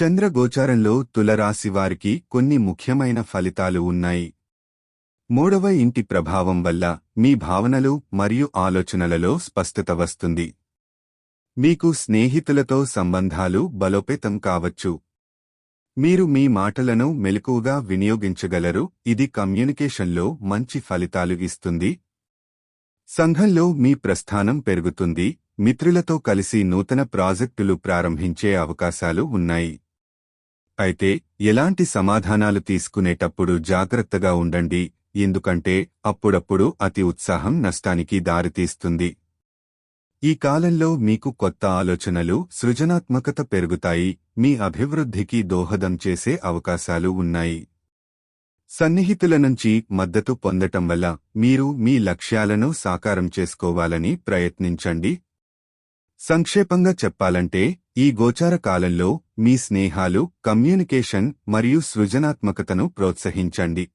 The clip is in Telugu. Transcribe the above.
చంద్రగోచారంలో తులరాశివారికి కొన్ని ముఖ్యమైన ఫలితాలు ఉన్నాయి. మూడవ ఇంటి ప్రభావం వల్ల మీ భావనలు మరియు ఆలోచనలలో స్పష్టత వస్తుంది. మీకు స్నేహితులతో సంబంధాలు బలోపేతం కావచ్చు. మీరు మీ మాటలను మెలకువగా వినియోగించగలరు, ఇది కమ్యూనికేషన్లో మంచి ఫలితాలు ఇస్తుంది. సంఘంలో మీ ప్రస్థానం పెరుగుతుంది, మిత్రులతో కలిసి నూతన ప్రాజెక్టులు ప్రారంభించే అవకాశాలు ఉన్నాయి. అయితే ఎలాంటి సమాధానాలు తీసుకునేటప్పుడు జాగ్రత్తగా ఉండండి, ఎందుకంటే అప్పుడప్పుడు అతి ఉత్సాహం నష్టానికి దారితీస్తుంది. ఈ కాలంలో మీకు కొత్త ఆలోచనలు, సృజనాత్మకత పెరుగుతాయి, మీ అభివృద్ధికి దోహదం చేసే అవకాశాలు ఉన్నాయి. సన్నిహితుల నుంచి మద్దతు పొందటం వల్ల మీరు మీ లక్ష్యాలను సాకారం చేసుకోవాలని ప్రయత్నించండి. సంక్షేపంగా చెప్పాలంటే, ఈ గోచార కాలంలో మీ స్నేహాలు, కమ్యూనికేషన్ మరియు సృజనాత్మకతను ప్రోత్సహించండి.